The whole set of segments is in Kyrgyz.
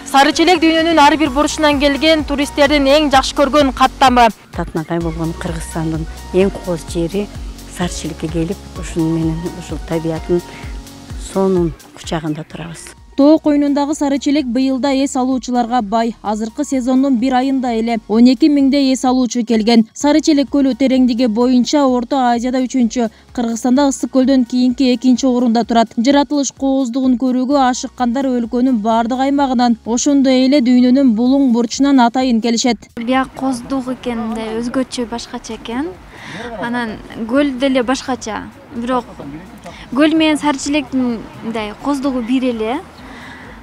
Сары челек дүйнөнүн ар бир бурчунан келген туристтердин эң жакшы көргөн каттамы. Татнагай болгон Кыргызстандын эң кооз жери Сары челекке келип, ушун менен ушул табиятын сонун кучагында турабыз. Тоо коюнундагы сары челек быйылда эс алуучуларга бай. Азыркы сезондун бир айында эле 12 миңдей эс алуучу келген. Сары челек көлү тереңдиги боюнча Орто Азияда 3-чү, Кыргызстанда Ысык көлдөн кийинки 2-чи орунда турат. Жаратылыш кооздугун көрүүгө ашыккандар өлкөнүн бардык аймагынан, ошондой эле дүйнөнүн булуң бурчунан атайын келишет. Бияк кооздук экен да, өзгөчө башкача экен. Анан көл деле башкача. Бирок көл менен сары челектин мындай кооздугу бир эле.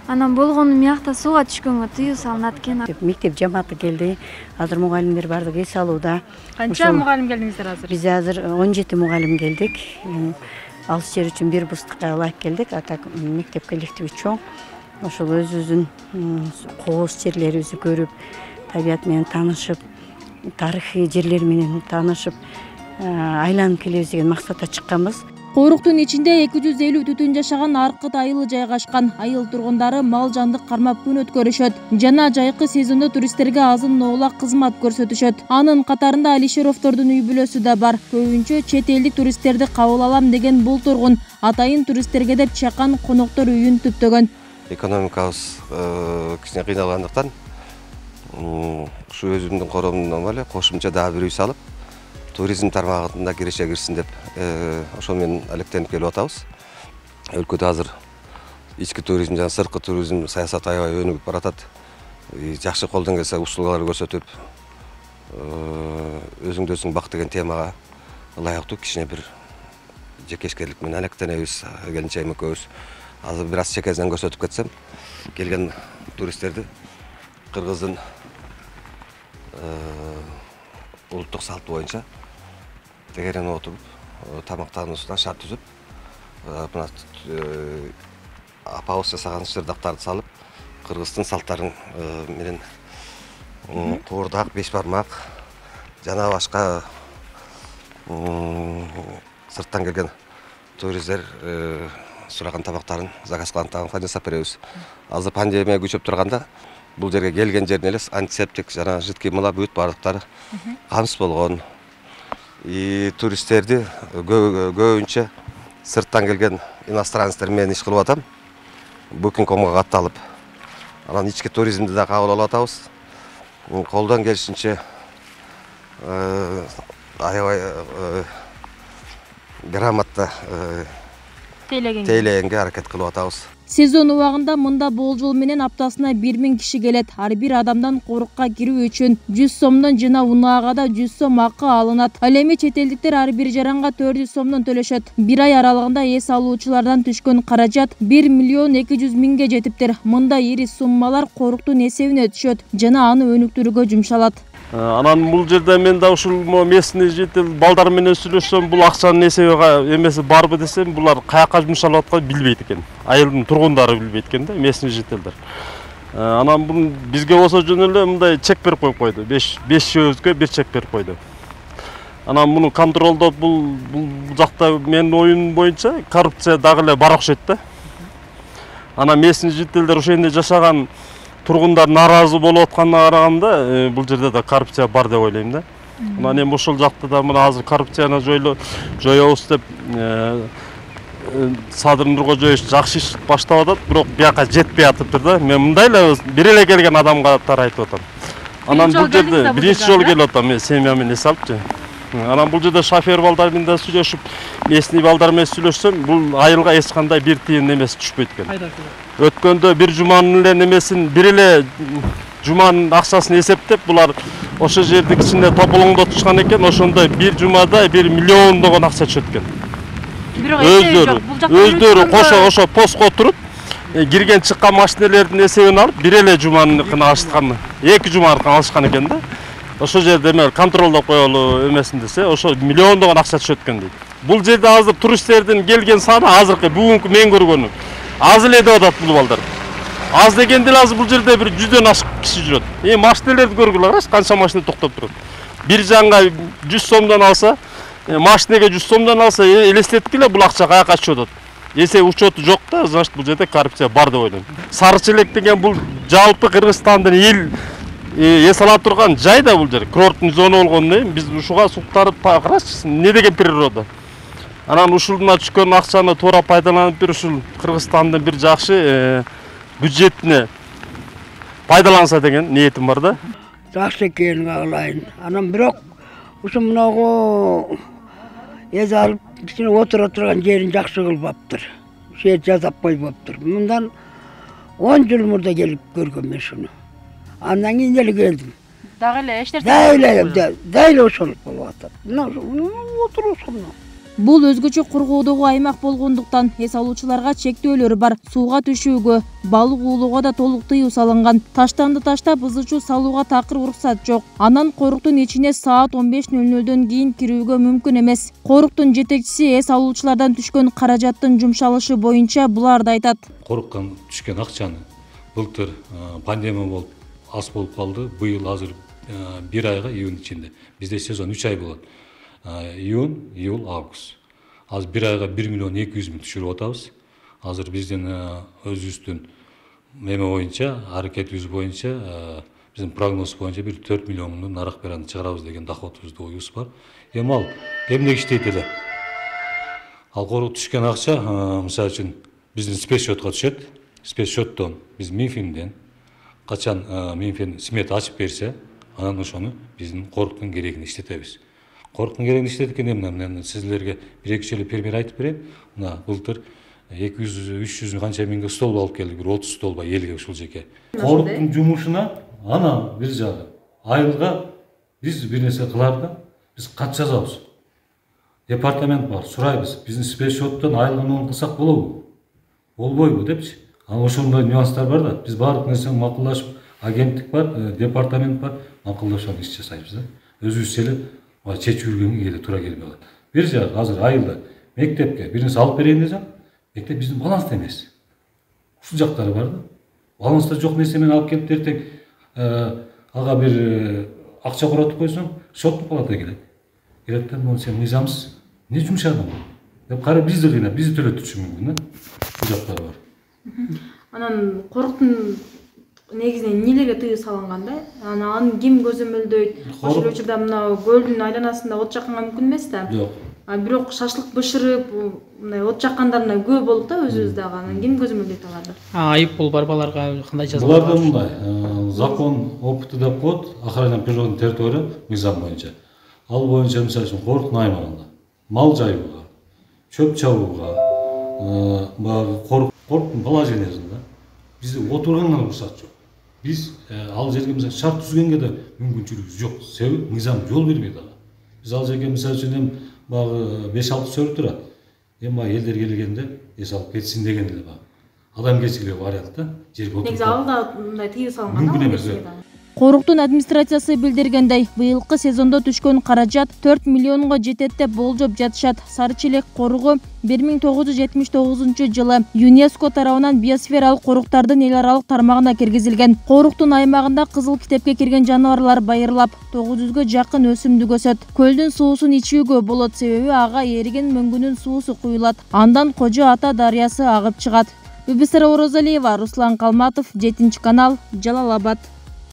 Анан болгону миякта сууга түшкөнгө тыюу салынат экен. Мектеп жамааты келди. Азыр мугалимдер бардык эс алууда. Канча мугалим келдиңиздер азыр? Биз азыр 17 мугалим келдик. Алыс жер үчүн бир бустукка ылайык келдик. Ата мектеп коллективи чоң. Ошол өзүбүздүн кооз жерлерибизди көрүп, табият менен таанышып, тарыхый жерлер менен таанышып, айланып келебиз деген максатта чыкканбыз. Коруктун ичинде 250 түтүн жашаган Аркыт айылы жайгашкан. Айыл тургундары мал жандык кармап күн өткөрүшөт. Жана жайкы сезондо туристтерге азын оолак кызмат көрсөтүшөт. Анын катарында Алишеровдордун үй бүлөсү да бар. Көбүнчө чет элдик туристтерди кабыл алам деген бул тургун атайын туристтерге деп чакан коноктор үйүн түптөгөн. Экономикабыз кичине кыйналгандыктан ушу өзүмдүн коромдон эле кошумча дагы бир үй салып, туризм тармагында киреше кирсин деп ошол менен алектенип келип атабыз. Өлкөдө азыр ички туризм жана сырткы туризм саясаты аябай өнүгүп баратат. Жакшы колдон келсе услугалар көрсөтүп, өзүңдү өзүң бак деген темага ылайыктуу кичине бир жекешкерлик менен алектенебиз. Келинчегим экөөбүз азыр бир аз чекесинен көрсөтүп кетсем, келген туристтерди кыргыздын улуттук салты боюнча тегерене отуруп, тамактануусуна шарт түзүп, мына апабыз жасаган чырдактарды салып, кыргыздын салттарын менен куурдак, беш бармак жана башка сырттан келген туристтер сураган тамактарын заказ кылган тамактарын жасап беребиз. Азыр пандемия күчөп турганда бул жерге келген жерин эле антисептик жана жидкий мыла бүт бардыктары камсыз болгон. Туристтерди көбүнчө сырттан келген иностранецтер менен иш кылып атам. Booking.com'га катталып, анан ички туризмди да кабыл алып атабыз. Колдон келишинче аябай грамотно тейлегенге аракет кылып атабыз. Сезон убагында мында болжол менен аптасына 1000 киши келет. Ар бир адамдан корукка кирүү үчүн 100 сомдон жана унаага да 100 сом акы алынат. Ал эми чет элдиктер ар бир жаранга 400 сомдон төлөшөт. Бир ай аралыгында эс алуучулардан түшкөн каражат 1 миллион 200 миңге жетиптир. Мында ири суммалар коруктун эсебине түшөт жана аны өнүктүрүүгө жумшалат. Анан бул жерде мен да ушул местный житель балдар менен сүйлөшсөм, бул акчанын эсеби эмеси барбы десем, булар каяка жумшалып атканын билбейт экен. Айылдын тургундары билбейт экен да, местный жительдер. Анан бул бизге болсо жөн эле мындай чек берип коюп койду. 5 жөөбүзгө бир чек берип койду. Анан муну контролдоп бул жакта менин оюм боюнча коррупция дагы эле бар окшойт да. Анан местный жительдер ошондой жашаган тургундар наразы болуп атканына караганда, бул жерде да коррупция бар деп ойлойм да. Анан эми ошол жакта да мына азыр коррупцияны жоёбуз деп Садыр Нуркожоевич жакшы иш баштап атат, бирок бияка жетпей атыптыр да. Мен мындай эле бир эле келген адамга айтып атам. Анан бул жерде биринчи жолу келип атам, мен семья менен эс алыпчы. Анан бул жерде шофер балдар менен да сүйлөшүп, местный балдар менен сүйлөшсөм, бул айылга эч кандай бир тыйын эмес түшпөйт экен. Өткөндө бир жуманын эле немесин, бир эле жуманын акчасын эсептеп, булар ошо жердин ичинде тополоңдотушкан экен. Ошондо бир жумада 1 миллиондогон акча түшөт экен. Өздөрү ошо постко туруп, кирген чыккан машиналердин эсебин алып, бир эле жуманыкын алышкан, 2 жуманыкын алышкан экен да. Ошол жерде эме контролдоп коелу эмесин десе, ошо миллиондогон акча түшөт экен дейт. Бул жерде азыр туристтердин келген саны азыркы бүгүнкү мен көргөнүм аз эле деп атат бул балдар. Аз дегенде эле азыр бул жерде бир 100дөн ашык киши жүрөт. Машиналерди көргүлө караш, канча машина токтоп турат. Бир жанга 100 сомдон алса, машинеге 100 сомдон алса, элестеттик эле бул акча каяка түшүп атат. эсеп учету жок да, значит бул жерде коррупция бар деп ойлойм. Сары челек деген бул жалпы Кыргызстандын эл эс ала турган жай да бул жер. Курорттун зона болгондон кийин биз ушуга суктарып карачы, не деген природа. Анан ушулдан түшкөн акчаны туура пайдаланып бир ушул Кыргызстандын бир жакшы бюджетине пайдаланса деген ниетим бар да. Жакшы экенин каалайм. Анан бирок ушу мынагу эз алып кичине отура турган жерин жакшы кылбаптыр. Ушул жерди жасап койбоптур. Мындан 10 жыл мурда келип көргөм мен шуну. Андан кийин эле келдим. Дагы эле эчтер Дайла ошол болуп атат. Мына отурушум. Бул өзгөчө кургоодогу аймак болгондуктан эс алуучуларга чектөөлөр бар. Сууга түшүүгө, балык уулоого да толук тыюу салынган. Таштанды таштап ызычуу салууга такыр уруксат жок. Анан коруктун ичине саат 15:00дөн кийин кирүүгө мүмкүн эмес. Коруктун жетекчиси эс алуучулардан түшкөн каражаттын жумшалышы боюнча буларды айтат. Коруктан түшкөн акчаны былтыр пандемия болуп аз болуп калды. Быйыл азыр 1 айга июнь ичинде. Бизде сезон 3 ай болот. Июнь, июль, август. Азыр 1 айга 1 миллион 200 миң түшүрүп атабыз. Азыр биздин өзүбүздүн эме боюнча, аракетибиз боюнча, биздин прогноз боюнча 4 миллион мыңдан нарак бераны чыгарабыз деген доходубузда оюбуз бар. Эми ал эмне иштейт эле? Ал корукка түшкөн акча, мисалы үчүн биздин спецсчетко түшөт. Спецсчеттон биз Минфинден качан Минфин смета ачып берсе, анан ошону биздин коруктун керегине иштетебиз. Коруктун керегине иштеткен эмне? Сиздерге 1-2 жолу пример айтып берем. Мына былтыр 200-300 канча миңге стол алып келдик, бир 30 столба элге ушул жеке. Коруктун жумушуна анан бир жагы айылга биз бир нерсе кылар да, биз кат жазабыз. Департамент бар, сурайбыз. Биздин спецсчеттон айылга муну кылсак болобу? Болбойбу депчи. Анан ошондой нюанстар бар да. Биз баардык нерсени макулдашып, агенттик бар, департамент бар, макулдашып иш жасайбыз да. Өзүбүз эле чечип жүргөнгө келе туура келбей калат. Бир жагы азыр айылда мектепке бир нерсе алып берейин десем, мектеп биздин баланста эмес. Ушул жактары бар да. Баланста жок нерсе менен алып келип эртең ага бир акча коротуп койсоң, соттук палата келет. Келет, муну сен мыйзамсыз не жумшадың деп кара бизди кыйнап, бизди төлөтүшү мүмкүн да. Ушул жактары бар. Анан коруктун негизинен эмнелерге тыюу салынган да? Анан ким көзөмөлдөйт? Ошол учурда мына көлдүн айланасында от жакканга мүмкүн эмес да. Жок. Бирок шашлык бышырып, мындай от жаккандарына көп болуп да өзүбүз дагы. Анан ким көзөмөлдөйт аларды? Айыппул барбаларга кандай жаза? Буларда мындай, закон опыты деп коет, охрана природной территория мыйзам боюнча. Ал боюнча мисалы үчүн коруктун аймагында мал жайууга, чөп чабууга, коруктун положениясында бизде отурганга уруксат жок. Биз ал жерге мисалы шарт түзгөнгө да мүмкүнчүлүгүбүз жок. Себеби мыйзам жол бербейт ага. Биз ал жерге мисалы үчүн багы 5-6 сөрү турат. Эми элдер келгенде эс алып кетсин деген эле баг. Адамгерчилик вариантта жерге отуруп. Негизи алда мындай тыюу салынган. Мүмкүн эмес. Коруктун администрациясы билдиргендей, быйылкы сезондо түшкөн каражат 4 миллионго жетет деп болжоп жатышат. Сары челек коругу 1979-жылы ЮНЕСКО тарабынан биосфералык коруктардын эл аралык тармагына киргизилген. Коруктун аймагында кызыл китепке кирген жаныбарлар байырлап, 900гө жакын өсүмдүк өсөт. Көлдүн суусун ичүүгө болот, себеби ага эриген мөңгүнүн суусу куюлат. Андан Кожо Ата дарыясы агып чыгат. Үбүсара Орозалиева, Руслан Калматов, 7 канал, Жалал Абад.